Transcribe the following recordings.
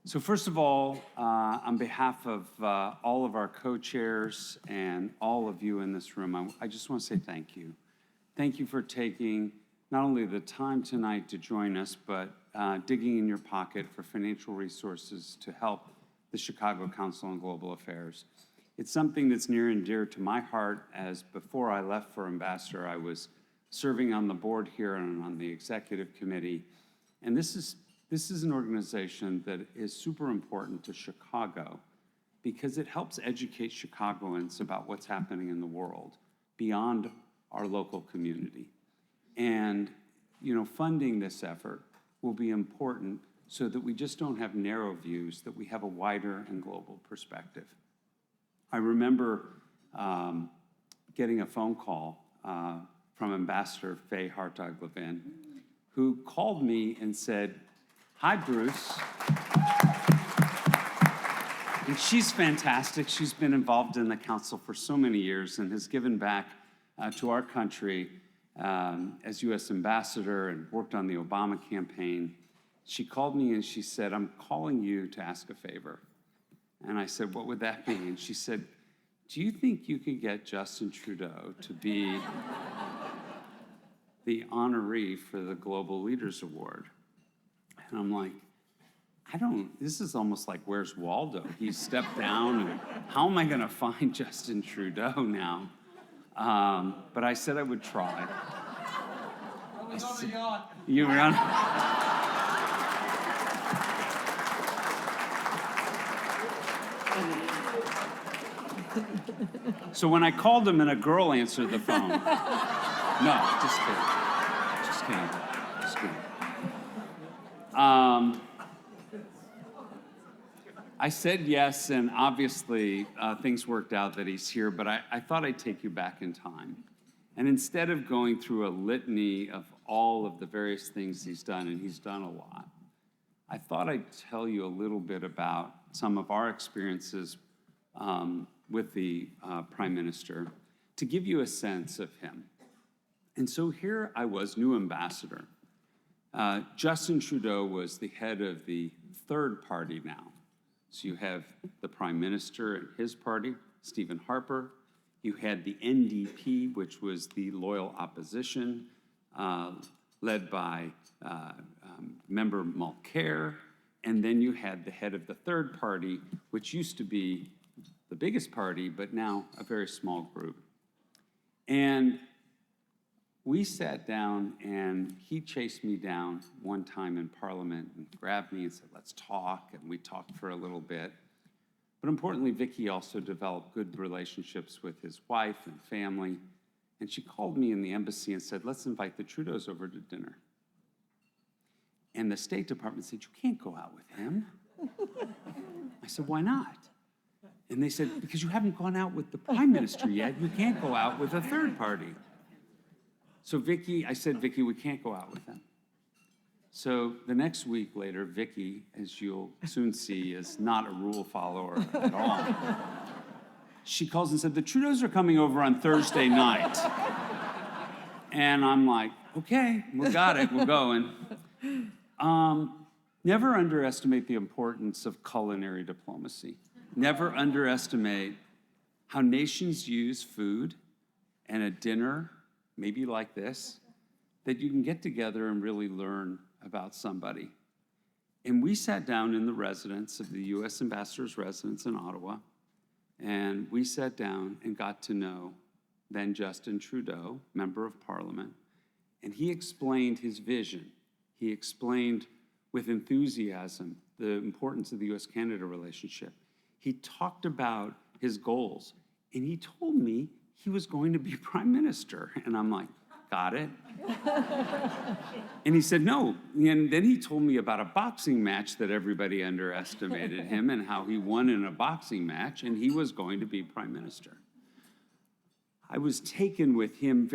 So first of all, on behalf of all of our co-chairs and all of you in this room, I just want to say thank you. Thank you for taking not only the time tonight to join us, but digging in your pocket for financial resources to help the Chicago Council on Global Affairs. It's something that's near and dear to my heart, as before I left for ambassador, I was serving on the board here and on the executive committee. And this is an organization that is super important to Chicago because it helps educate Chicagoans about what's happening in the world beyond our local community. And, you know, funding this effort will be important so that we just don't have narrow views, that we have a wider and global perspective. I remember getting a phone call from Ambassador Faye Hartog-Levin, who called me and said, "Hi, Bruce." And she's fantastic. She's been involved in the council for so many years and has given back to our country as U.S. ambassador and worked on the Obama campaign. She called me and she said, "I'm calling you to ask a favor." And I said, "What would that be?" And she said, "Do you think you could get Justin Trudeau to be the honoree for the Global Leaders Award?" And I'm like, this is almost like Where's Waldo? He stepped down, and how am I gonna find Justin Trudeau now? But I said I would try. I was on a yacht. You were on? So when I called him and a girl answered the phone. No, just kidding. Just kidding. Just kidding. I said yes, and obviously things worked out that he's here, but I thought I'd take you back in time. And instead of going through a litany of all of the various things he's done, and he's done a lot, I thought I'd tell you a little bit about some of our experiences with the Prime Minister to give you a sense of him. And so here I was, new ambassador. Justin Trudeau was the head of the third party now. So you have the Prime Minister and his party, Stephen Harper. You had the NDP, which was the loyal opposition, led by member Mulcair. And then you had the head of the third party, which used to be the biggest party, but now a very small group. And we sat down, and he chased me down one time in Parliament and grabbed me and said, "Let's talk." And we talked for a little bit. But importantly, Vicki also developed good relationships with his wife and family. And she called me in the embassy and said, "Let's invite the Trudeaus over to dinner." And the State Department said, "You can't go out with him." I said, "Why not?" And they said, "Because you haven't gone out with the Prime Minister yet. You can't go out with a third party." So I said, "Vicki, we can't go out with him." So the next week later, Vicki, as you'll soon see, is not a rule follower at all. She calls and said, "The Trudeaus are coming over on Thursday night." And I'm like, "Okay, we got it, we're going." Never underestimate the importance of culinary diplomacy. Never underestimate how nations use food and a dinner, maybe like this, that you can get together and really learn about somebody. And we sat down in the residence of the U.S. Ambassador's residence in Ottawa, and we sat down and got to know then Justin Trudeau, Member of Parliament, and he explained his vision. He explained with enthusiasm the importance of the U.S.-Canada relationship. He talked about his goals, and he told me he was going to be Prime Minister. And I'm like, "Got it." And he said, "No." And then he told me about a boxing match that everybody underestimated him and how he won in a boxing match, and he was going to be Prime Minister. I was taken with him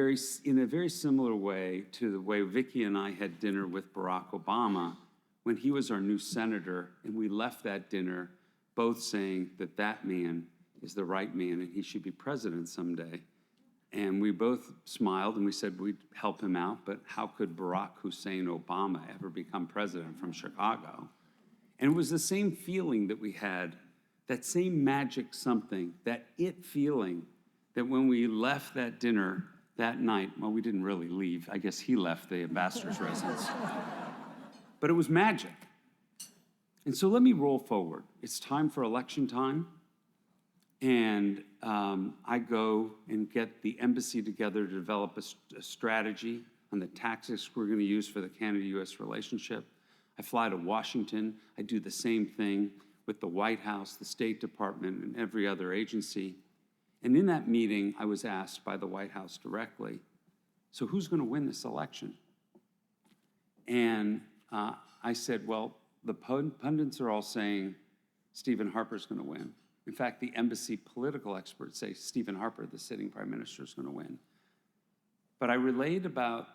in a very similar way to the way Vicki and I had dinner with Barack Obama when he was our new senator, and we left that dinner both saying that that man is the right man and he should be president someday. And we both smiled and we said we'd help him out, but how could Barack Hussein Obama ever become president from Chicago? And it was the same feeling that we had, that same magic something, that it feeling, that when we left that dinner that night, well, we didn't really leave. I guess he left the ambassador's residence. But it was magic. And so let me roll forward. It's time for election time. And I go and get the embassy together to develop a strategy on the tactics we're going to use for the Canada-U.S. relationship. I fly to Washington. I do the same thing with the White House, the State Department, and every other agency. And in that meeting, I was asked by the White House directly, so who's going to win this election? And I said, well, the pundits are all saying Stephen Harper's going to win. In fact, the embassy political experts say Stephen Harper, the sitting prime minister, is going to win. But I relayed about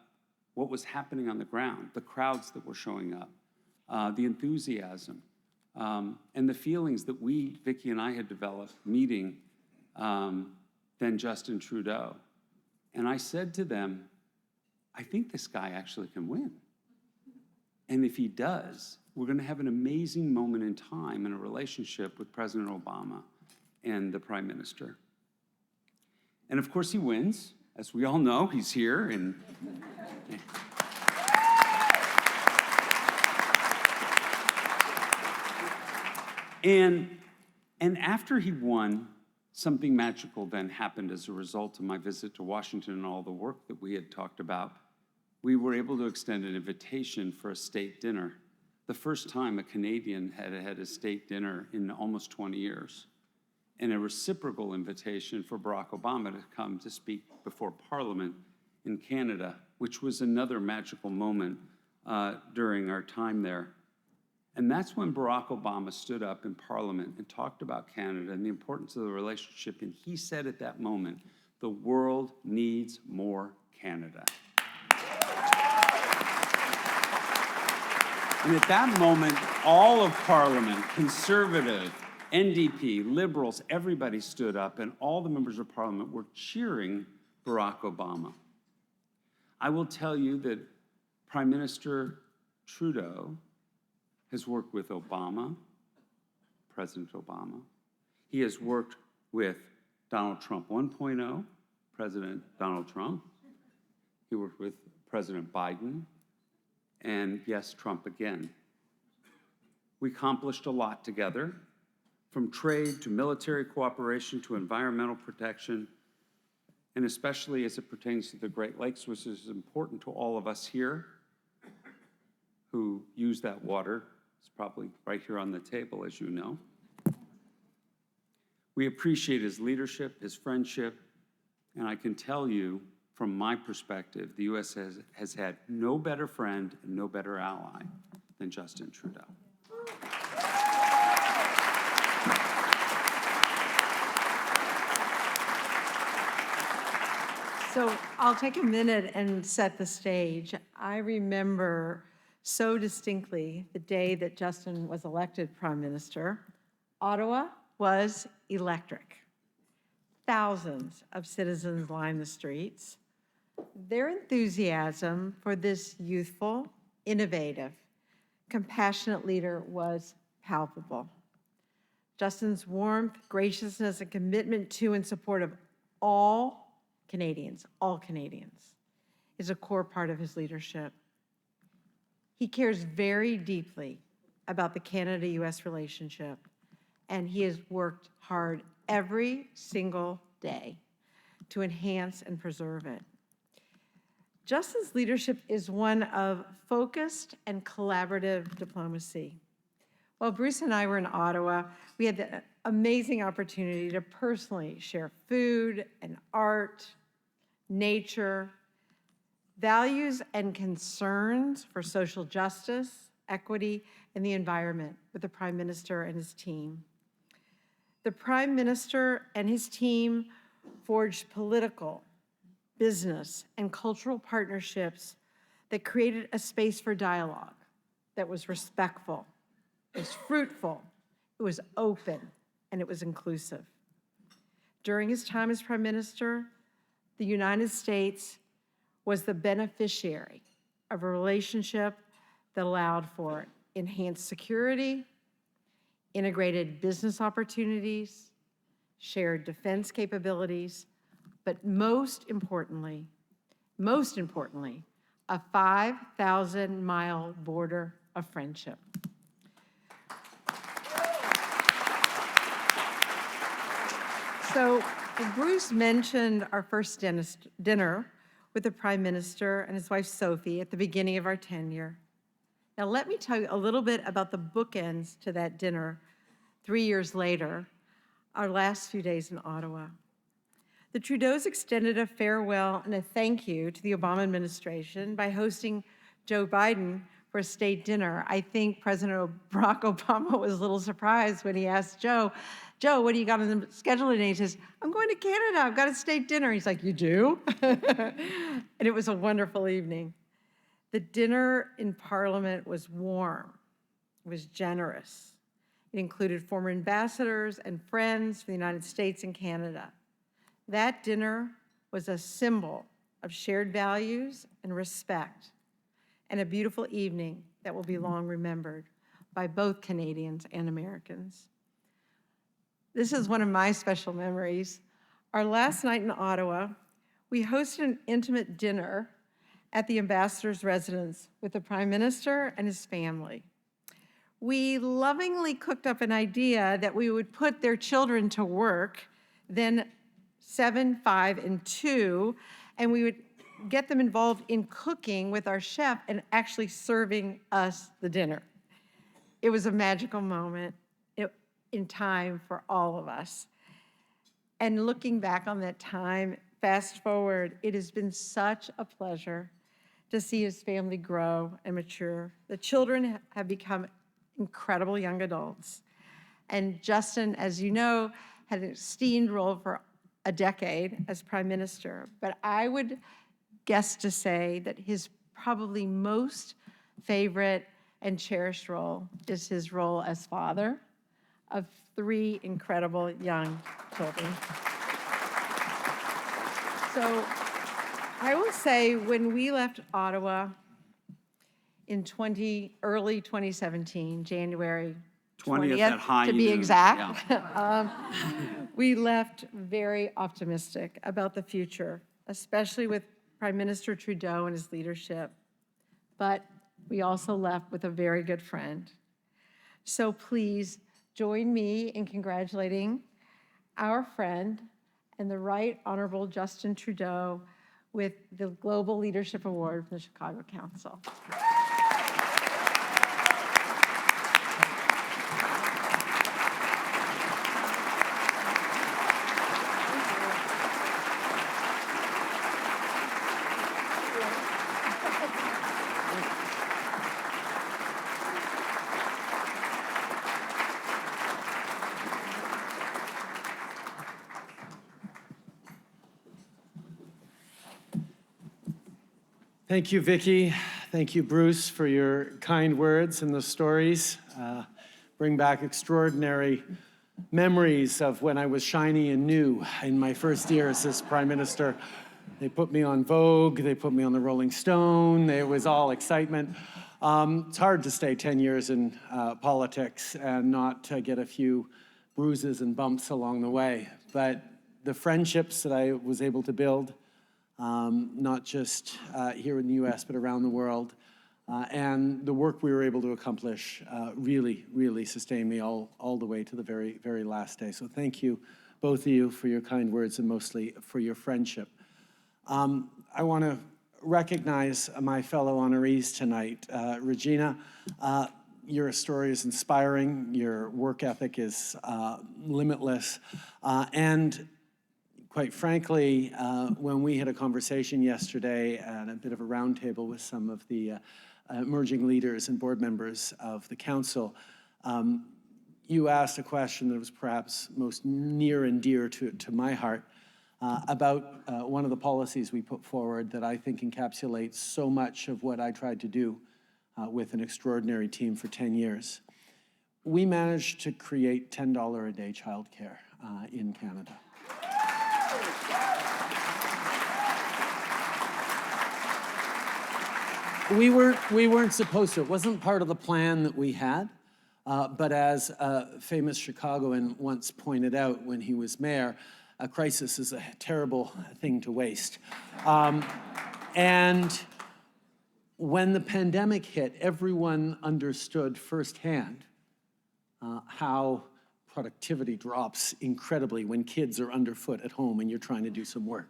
what was happening on the ground, the crowds that were showing up, the enthusiasm, and the feelings that we, Vicki and I, had developed meeting then Justin Trudeau. And I said to them, I think this guy actually can win. And if he does, we're going to have an amazing moment in time in a relationship with President Obama and the Prime Minister. And of course he wins. As we all know, he's here. And after he won, something magical then happened as a result of my visit to Washington and all the work that we had talked about. We were able to extend an invitation for a state dinner. The first time a Canadian had had a state dinner in almost 20 years, and a reciprocal invitation for Barack Obama to come to speak before Parliament in Canada, which was another magical moment during our time there. And that's when Barack Obama stood up in Parliament and talked about Canada and the importance of the relationship, and he said at that moment, the world needs more Canada. And at that moment, all of Parliament, Conservative, NDP, Liberals, everybody stood up, and all the members of Parliament were cheering Barack Obama. I will tell you that Prime Minister Trudeau has worked with Obama, President Obama. He has worked with Donald Trump 1.0, President Donald Trump. He worked with President Biden. And yes, Trump again. We accomplished a lot together, from trade to military cooperation to environmental protection, and especially as it pertains to the Great Lakes, which is important to all of us here who use that water. It's probably right here on the table, as you know. We appreciate his leadership, his friendship, and I can tell you, from my perspective, the U.S. has had no better friend and no better ally than Justin Trudeau. So I'll take a minute and set the stage. I remember so distinctly the day that Justin was elected Prime Minister. Ottawa was electric. Thousands of citizens lined the streets. Their enthusiasm for this youthful, innovative, compassionate leader was palpable. Justin's warmth, graciousness, and commitment to and support of all Canadians, is a core part of his leadership. He cares very deeply about the Canada-U.S. relationship, and he has worked hard every single day to enhance and preserve it. Justin's leadership is one of focused and collaborative diplomacy. While Bruce and I were in Ottawa, we had the amazing opportunity to personally share food and art, nature, values and concerns for social justice, equity, and the environment with the Prime Minister and his team. The Prime Minister and his team forged political, business, and cultural partnerships that created a space for dialogue that was respectful, it was fruitful, it was open, and it was inclusive. During his time as Prime Minister, the United States was the beneficiary of a relationship that allowed for enhanced security, integrated business opportunities, shared defense capabilities, but most importantly, a 5,000-mile border of friendship. So Bruce mentioned our first dinner with the Prime Minister and his wife Sophie at the beginning of our tenure. Now let me tell you a little bit about the bookends to that dinner 3 years later, our last few days in Ottawa. The Trudeaus extended a farewell and a thank you to the Obama administration by hosting Joe Biden for a state dinner. I think President Barack Obama was a little surprised when he asked Joe, what do you got on the schedule today? He says, I'm going to Canada, I've got a state dinner. He's like, you do? And it was a wonderful evening. The dinner in Parliament was warm, it was generous. It included former ambassadors and friends from the United States and Canada. That dinner was a symbol of shared values and respect, and a beautiful evening that will be long remembered by both Canadians and Americans. This is one of my special memories. Our last night in Ottawa, we hosted an intimate dinner at the ambassador's residence with the Prime Minister and his family. We lovingly cooked up an idea that we would put their children to work, then 7, 5, and 2, and we would get them involved in cooking with our chef and actually serving us the dinner. It was a magical moment in time for all of us. And looking back on that time, fast forward, it has been such a pleasure to see his family grow and mature. The children have become incredible young adults. And Justin, as you know, had an esteemed role for a decade as Prime Minister, but I would guess to say that his probably most favorite and cherished role is his role as father of 3 incredible young children. So I will say when we left Ottawa in early 2017, January 20th at high to be noon, exact, yeah. we left very optimistic about the future, especially with Prime Minister Trudeau and his leadership. But we also left with a very good friend. So please join me in congratulating our friend and the Right Honourable Justin Trudeau with the Global Leadership Award from the Chicago Council. Thank you, Vicki. Thank you, Bruce, for your kind words and the stories. Bring back extraordinary memories of when I was shiny and new in my first years as Prime Minister. They put me on Vogue, they put me on the Rolling Stone, it was all excitement. It's hard to stay 10 years in politics and not get a few bruises and bumps along the way. But the friendships that I was able to build, not just here in the US, but around the world, and the work we were able to accomplish really, really sustained me all the way to the very, very last day. So thank you, both of you, for your kind words and mostly for your friendship. I want to recognize my fellow honorees tonight. Regina, your story is inspiring, your work ethic is limitless, and quite frankly, when we had a conversation yesterday at a bit of a roundtable with some of the emerging leaders and board members of the council, you asked a question that was perhaps most near and dear to my heart about one of the policies we put forward that I think encapsulates so much of what I tried to do with an extraordinary team for 10 years. We managed to create $10 a day childcare in Canada. We weren't supposed to. It wasn't part of the plan that we had. But as a famous Chicagoan once pointed out when he was mayor, a crisis is a terrible thing to waste. And when the pandemic hit, everyone understood firsthand how productivity drops incredibly when kids are underfoot at home and you're trying to do some work.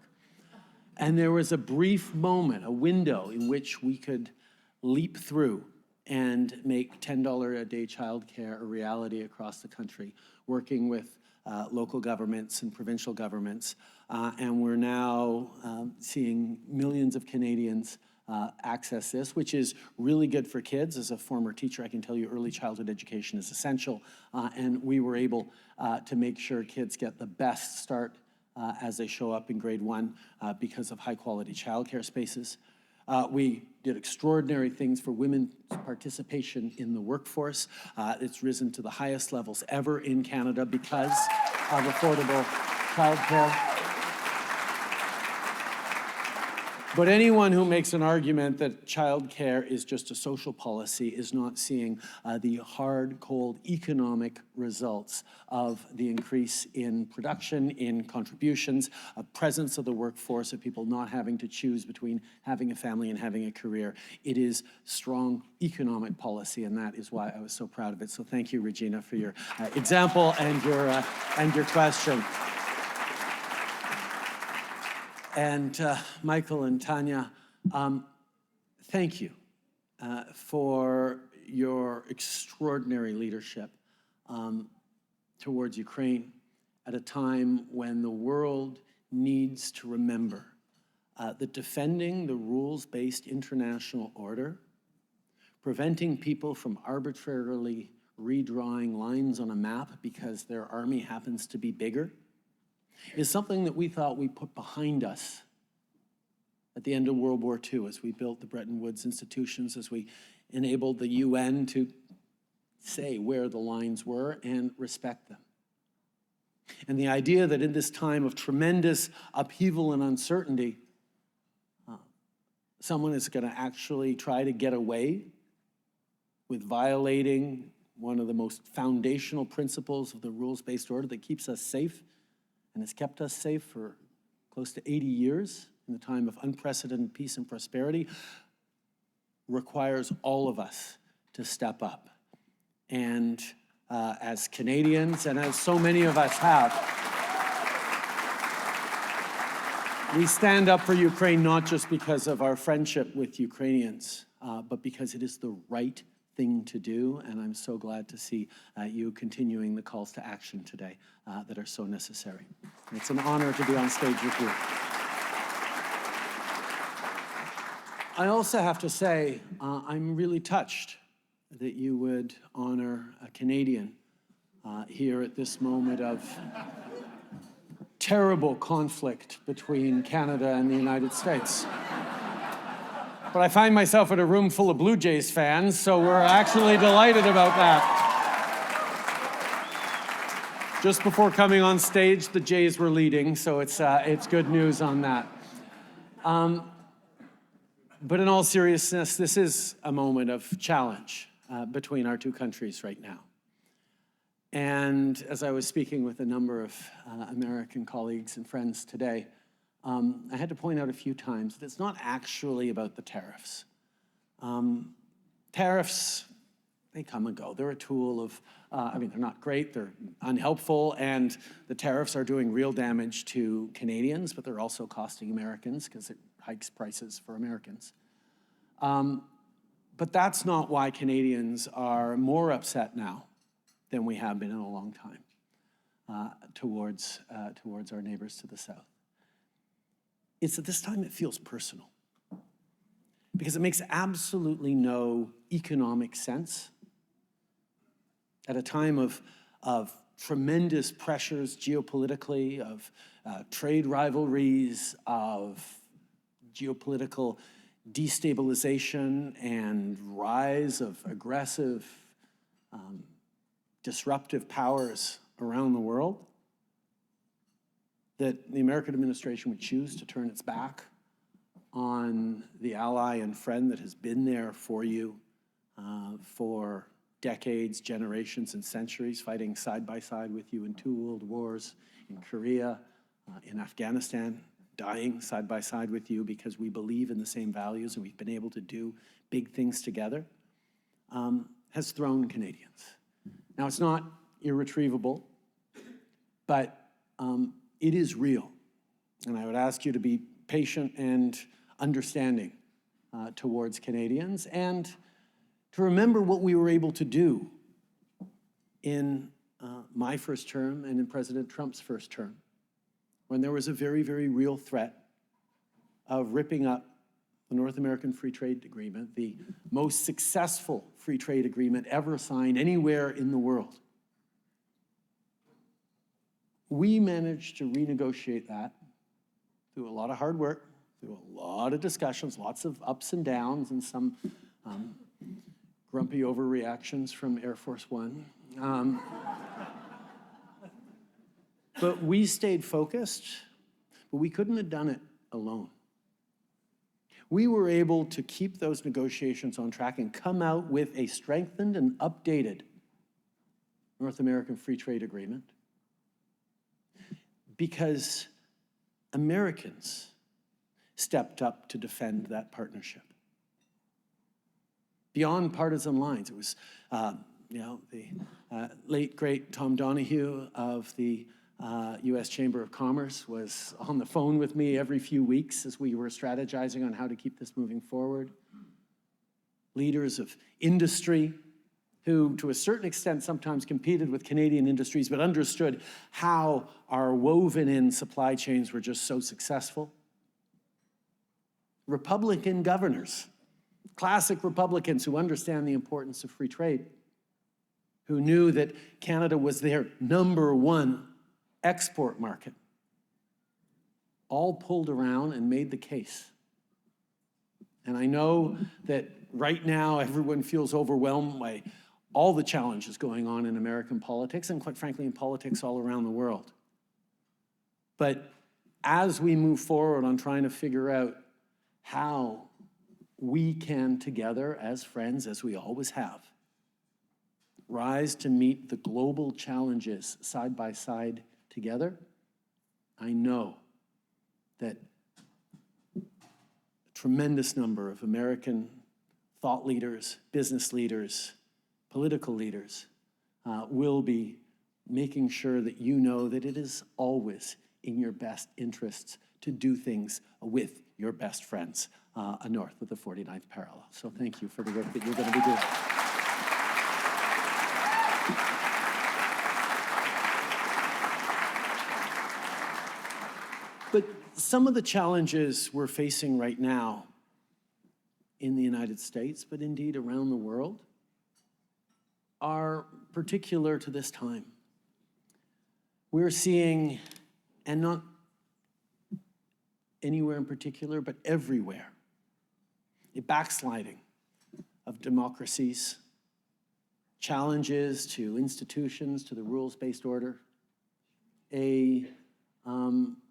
And there was a brief moment, a window in which we could leap through and make $10 a day childcare a reality across the country, working with local governments and provincial governments. And we're now seeing millions of Canadians access this, which is really good for kids. As a former teacher, I can tell you early childhood education is essential. And we were able to make sure kids get the best start as they show up in grade 1 because of high quality childcare spaces. We did extraordinary things for women's participation in the workforce. It's risen to the highest levels ever in Canada because of affordable childcare. But anyone who makes an argument that childcare is just a social policy is not seeing the hard, cold economic results of the increase in production, in contributions, a presence of the workforce, of people not having to choose between having a family and having a career. It is strong economic policy, and that is why I was so proud of it. So thank you, Regina, for your example and your question. And Michael and Tanya, thank you for your extraordinary leadership towards Ukraine at a time when the world needs to remember that defending the rules-based international order, preventing people from arbitrarily redrawing lines on a map because their army happens to be bigger, is something that we thought we put behind us at the end of World War II as we built the Bretton Woods institutions, as we enabled the UN to say where the lines were and respect them. And the idea that in this time of tremendous upheaval and uncertainty, someone is going to actually try to get away with violating one of the most foundational principles of the rules-based order that keeps us safe and has kept us safe for close to 80 years in the time of unprecedented peace and prosperity, requires all of us to step up. And as Canadians, and as so many of us have, we stand up for Ukraine not just because of our friendship with Ukrainians, but because it is the right thing to do, and I'm so glad to see you continuing the calls to action today that are so necessary. It's an honor to be on stage with you. I also have to say, I'm really touched that you would honor a Canadian here at this moment of terrible conflict between Canada and the United States. But I find myself in a room full of Blue Jays fans, so we're actually delighted about that. Just before coming on stage, the Jays were leading, so it's good news on that. But in all seriousness, this is a moment of challenge between our two countries right now. And as I was speaking with a number of American colleagues and friends today, I had to point out a few times that it's not actually about the tariffs. Tariffs, they come and go. They're a tool of, they're not great, they're unhelpful, and the tariffs are doing real damage to Canadians, but they're also costing Americans because it hikes prices for Americans. But that's not why Canadians are more upset now than we have been in a long time towards our neighbors to the south. It's that this time it feels personal because it makes absolutely no economic sense at a time of tremendous pressures geopolitically, of trade rivalries, of geopolitical destabilization and rise of aggressive, disruptive powers around the world, that the American administration would choose to turn its back on the ally and friend that has been there for you for decades, generations, and centuries, fighting side by side with you in 2 world wars, in Korea, in Afghanistan, dying side by side with you because we believe in the same values and we've been able to do big things together, has thrown Canadians. Now, it's not irretrievable, but it is real. And I would ask you to be patient and understanding towards Canadians, and to remember what we were able to do in my first term and in President Trump's first term, when there was a very, very real threat of ripping up the North American Free Trade Agreement, the most successful free trade agreement ever signed anywhere in the world. We managed to renegotiate that through a lot of hard work, through a lot of discussions, lots of ups and downs, and some grumpy overreactions from Air Force One. But we stayed focused, but we couldn't have done it alone. We were able to keep those negotiations on track and come out with a strengthened and updated North American Free Trade Agreement because Americans stepped up to defend that partnership. Beyond partisan lines, it was, the late, great Tom Donahue of the U.S. Chamber of Commerce was on the phone with me every few weeks as we were strategizing on how to keep this moving forward. Leaders of industry who, to a certain extent, sometimes competed with Canadian industries, but understood how our woven-in supply chains were just so successful. Republican governors, classic Republicans who understand the importance of free trade, who knew that Canada was their #1 export market, all pulled around and made the case. And I know that right now everyone feels overwhelmed by all the challenges going on in American politics and, quite frankly, in politics all around the world. But as we move forward on trying to figure out how we can together as friends, as we always have, rise to meet the global challenges side by side together, I know that a tremendous number of American thought leaders, business leaders, political leaders will be making sure that you know that it is always in your best interests to do things with your best friends north of the 49th parallel. So thank you for the work that you're going to be doing. But some of the challenges we're facing right now in the United States, but indeed around the world, are particular to this time. We're seeing, and not anywhere in particular, but everywhere, a backsliding of democracies, challenges to institutions, to the rules-based order, a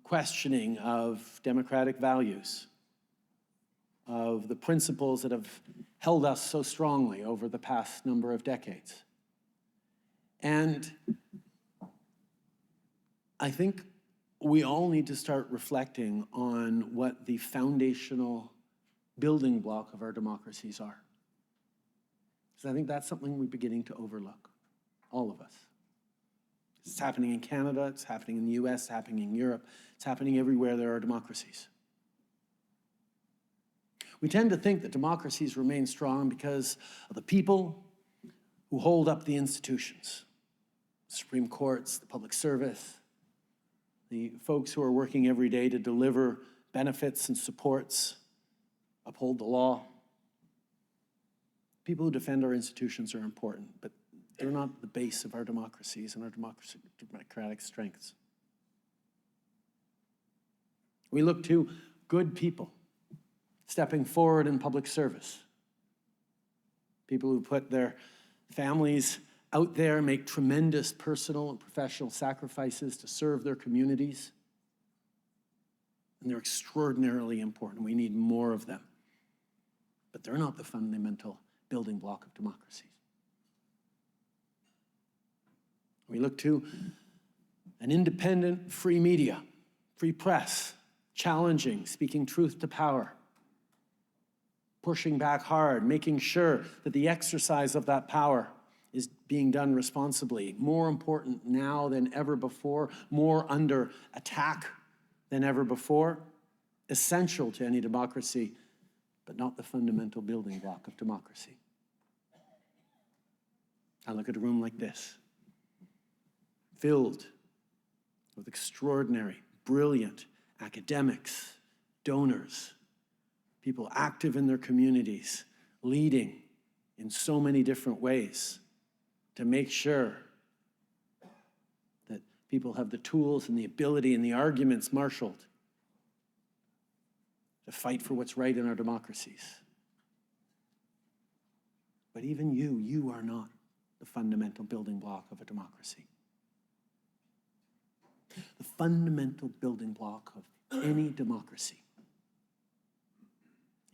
questioning of democratic values, of the principles that have held us so strongly over the past number of decades. And I think we all need to start reflecting on what the foundational building block of our democracies are. Because I think that's something we're beginning to overlook, all of us. It's happening in Canada, it's happening in the US, it's happening in Europe, it's happening everywhere there are democracies. We tend to think that democracies remain strong because of the people who hold up the institutions, the Supreme Courts, the public service, the folks who are working every day to deliver benefits and supports, uphold the law. People who defend our institutions are important, but they're not the base of our democracies and our democratic strengths. We look to good people stepping forward in public service. People who put their families out there, make tremendous personal and professional sacrifices to serve their communities. And they're extraordinarily important. We need more of them. But they're not the fundamental building block of democracies. We look to an independent, free media, free press, challenging, speaking truth to power, pushing back hard, making sure that the exercise of that power is being done responsibly. More important now than ever before, more under attack than ever before, essential to any democracy, but not the fundamental building block of democracy. I look at a room like this, filled with extraordinary, brilliant academics, donors, people active in their communities, leading in so many different ways to make sure that people have the tools and the ability and the arguments marshaled to fight for what's right in our democracies. But even you are not the fundamental building block of a democracy. The fundamental building block of any democracy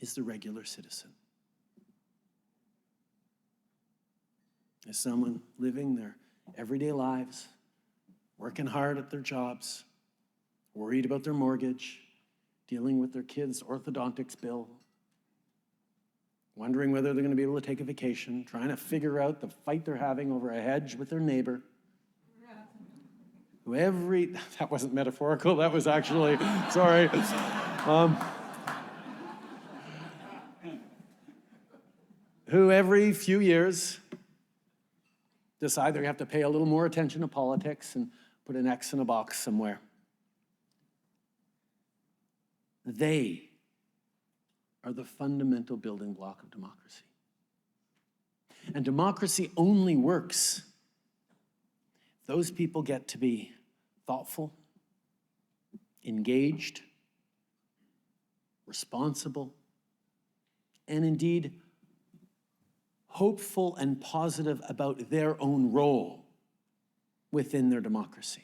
is the regular citizen. Is someone living their everyday lives, working hard at their jobs, worried about their mortgage, dealing with their kids' orthodontics bill, wondering whether they're going to be able to take a vacation, trying to figure out the fight they're having over a hedge with their neighbor. That wasn't metaphorical, that was actually, sorry. Who every few years decide they have to pay a little more attention to politics and put an X in a box somewhere. They are the fundamental building block of democracy. And democracy only works if those people get to be thoughtful, engaged, responsible, and indeed hopeful and positive about their own role within their democracy.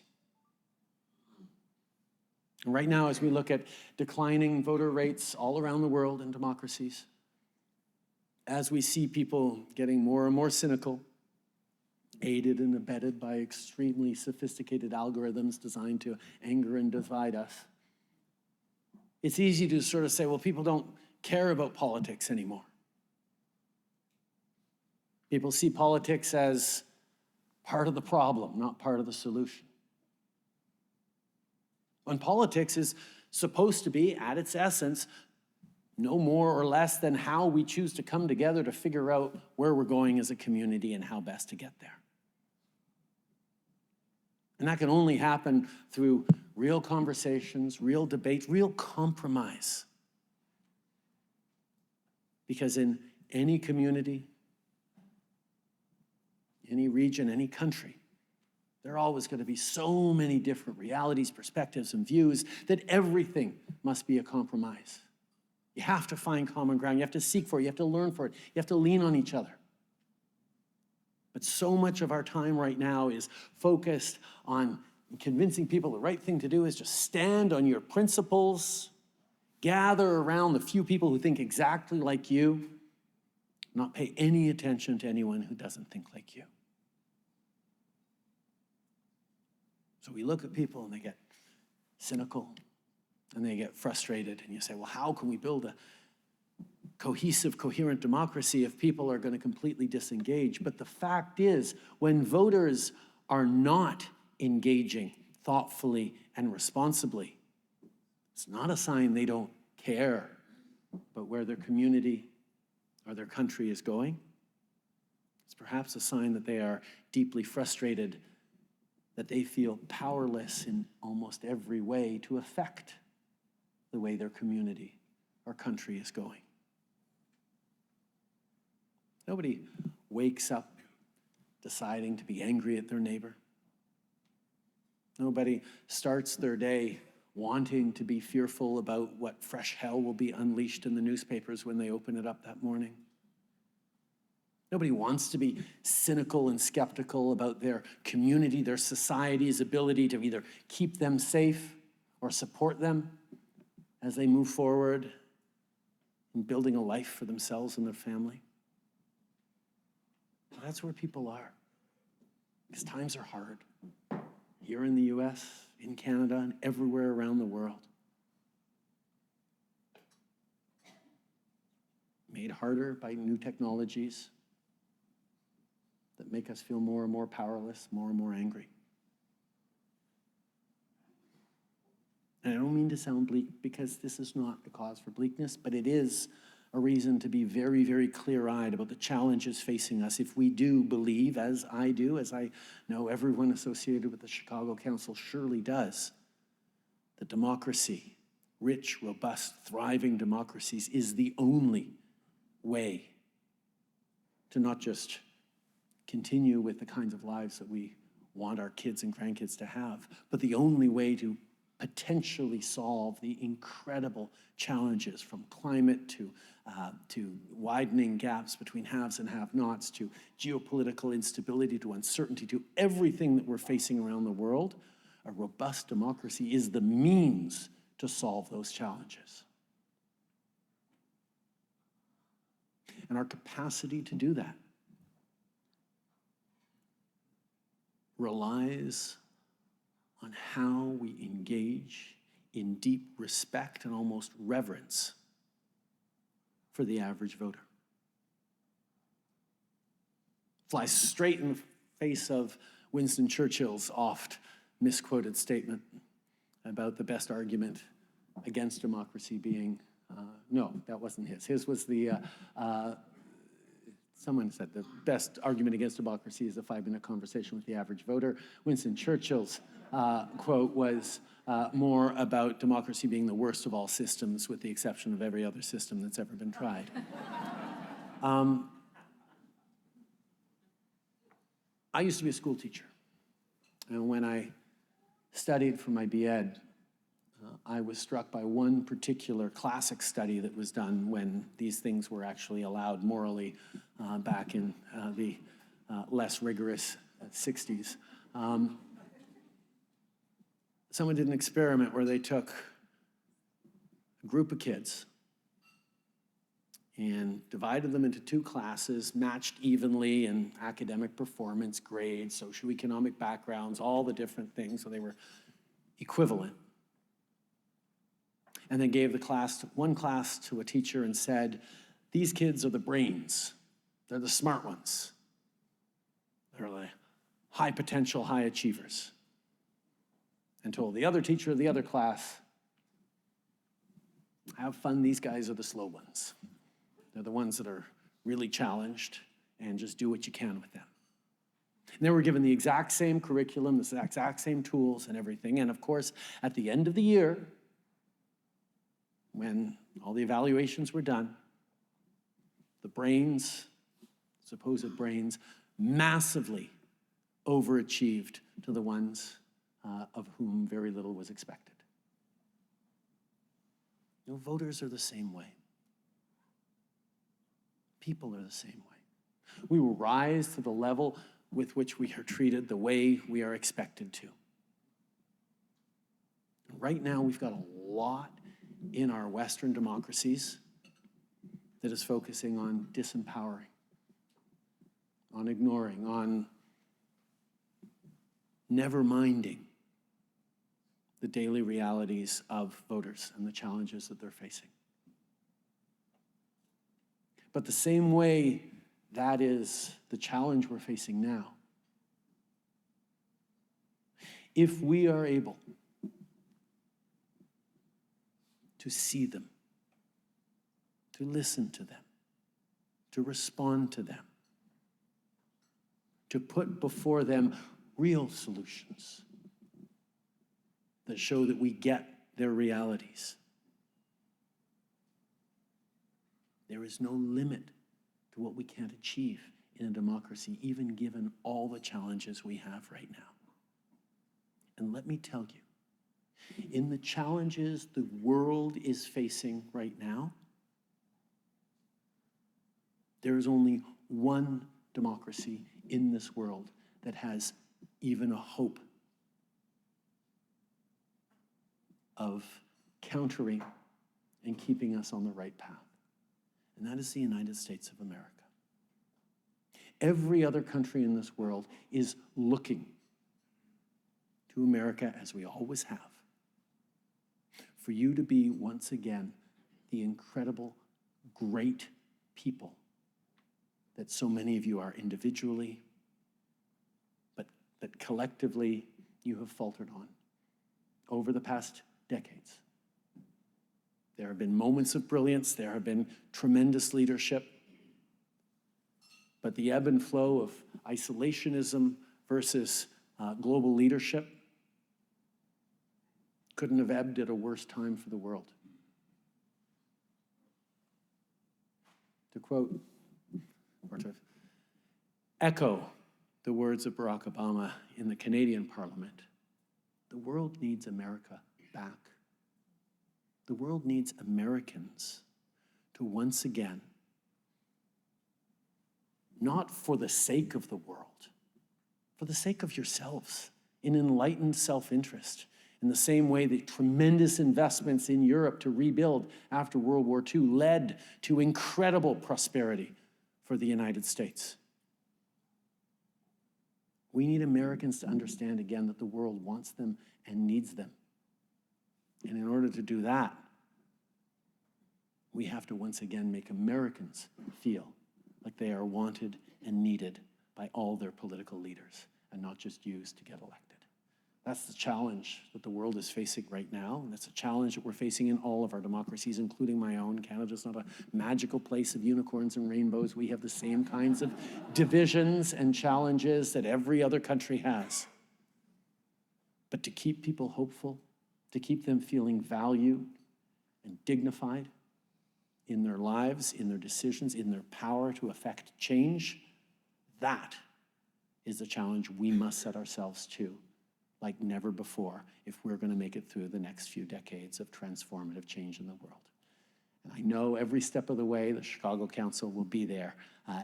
And right now, as we look at declining voter rates all around the world in democracies, as we see people getting more and more cynical, aided and abetted by extremely sophisticated algorithms designed to anger and divide us, it's easy to sort of say, well, people don't care about politics anymore. People see politics as part of the problem, not part of the solution. When politics is supposed to be, at its essence, no more or less than how we choose to come together to figure out where we're going as a community and how best to get there. And that can only happen through real conversations, real debates, real compromise. Because in any community, any region, any country, there are always going to be so many different realities, perspectives, and views that everything must be a compromise. You have to find common ground. You have to seek for it. You have to learn for it. You have to lean on each other. But so much of our time right now is focused on convincing people the right thing to do is just stand on your principles, gather around the few people who think exactly like you, not pay any attention to anyone who doesn't think like you. So we look at people and they get cynical and they get frustrated, and you say, well, how can we build a cohesive, coherent democracy if people are going to completely disengage? But the fact is, when voters are not engaging thoughtfully and responsibly, it's not a sign they don't care about where their community or their country is going. It's perhaps a sign that they are deeply frustrated, that they feel powerless in almost every way to affect the way their community or country is going. Nobody wakes up deciding to be angry at their neighbor. Nobody starts their day wanting to be fearful about what fresh hell will be unleashed in the newspapers when they open it up that morning. Nobody wants to be cynical and skeptical about their community, their society's ability to either keep them safe or support them as they move forward in building a life for themselves and their family. But that's where people are. because times are hard here in the US, in Canada, and everywhere around the world. Made harder by new technologies that make us feel more and more powerless, more and more angry. And I don't mean to sound bleak, because this is not a cause for bleakness, but it is a reason to be very, very clear-eyed about the challenges facing us if we do believe, as I do, as I know everyone associated with the Chicago Council surely does, that democracy, rich, robust, thriving democracies, is the only way to not just continue with the kinds of lives that we want our kids and grandkids to have, but the only way to potentially solve the incredible challenges, from climate to widening gaps between haves and have-nots, to geopolitical instability, to uncertainty, to everything that we're facing around the world. A robust democracy is the means to solve those challenges. And our capacity to do that relies on how we engage in deep respect and almost reverence for the average voter. Flies straight in the face of Winston Churchill's oft misquoted statement about the best argument against democracy being, no, that wasn't his. His was the, someone said the best argument against democracy is a 5-minute conversation with the average voter. Winston Churchill's quote was more about democracy being the worst of all systems, with the exception of every other system that's ever been tried. I used to be a school teacher, and when I studied for my B.Ed, I was struck by one particular classic study that was done when these things were actually allowed morally back in the less rigorous 60s. Someone did an experiment where they took a group of kids and divided them into 2 classes, matched evenly in academic performance, grades, socioeconomic backgrounds, all the different things, so they were equivalent. And then gave one class to a teacher and said, these kids are the brains. They're the smart ones. They're the high potential, high achievers. And told the other teacher of the other class, have fun, these guys are the slow ones. They're the ones that are really challenged, and just do what you can with them. And they were given the exact same curriculum, the exact same tools and everything. And of course, at the end of the year, when all the evaluations were done, the brains, supposed brains, massively overachieved to the ones of whom very little was expected. You know, voters are the same way. People are the same way. We will rise to the level with which we are treated the way we are expected to. Right now, we've got a lot in our Western democracies that is focusing on disempowering, on ignoring, on never minding the daily realities of voters and the challenges that they're facing. But the same way that is the challenge we're facing now, if we are able to see them, to listen to them, to respond to them, to put before them real solutions that show that we get their realities, there is no limit to what we can't achieve in a democracy, even given all the challenges we have right now. And let me tell you, in the challenges the world is facing right now, there is only one democracy in this world that has even a hope of countering and keeping us on the right path. And that is the United States of America. Every other country in this world is looking to America, as we always have, for you to be once again the incredible, great people that so many of you are individually, but that collectively you have faltered on over the past decades. There have been moments of brilliance, there have been tremendous leadership, but the ebb and flow of isolationism versus global leadership couldn't have ebbed at a worse time for the world. To quote, or to echo the words of Barack Obama in the Canadian Parliament, the world needs America back. The world needs Americans to once again, not for the sake of the world, for the sake of yourselves, in enlightened self-interest, in the same way that tremendous investments in Europe to rebuild after World War II led to incredible prosperity for the United States. We need Americans to understand again that the world wants them and needs them. And in order to do that, we have to once again make Americans feel like they are wanted and needed by all their political leaders and not just used to get elected. That's the challenge that the world is facing right now, and that's a challenge that we're facing in all of our democracies, including my own. Canada's not a magical place of unicorns and rainbows. We have the same kinds of divisions and challenges that every other country has. But to keep people hopeful, to keep them feeling valued and dignified in their lives, in their decisions, in their power to affect change, that is the challenge we must set ourselves to like never before if we're going to make it through the next few decades of transformative change in the world. And I know every step of the way the Chicago Council will be there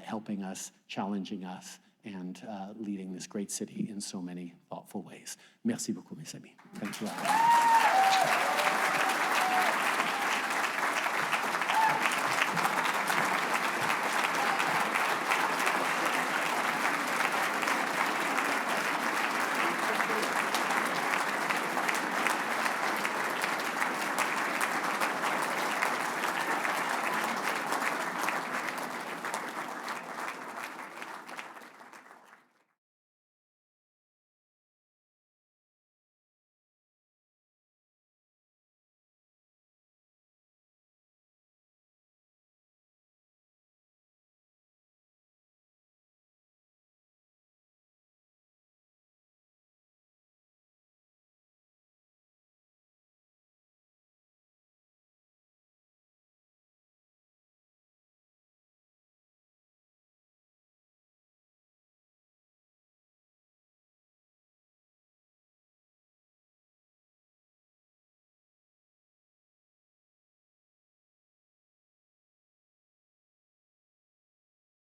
helping us, challenging us, and leading this great city in so many thoughtful ways. Merci beaucoup, mes amis. Thank you all.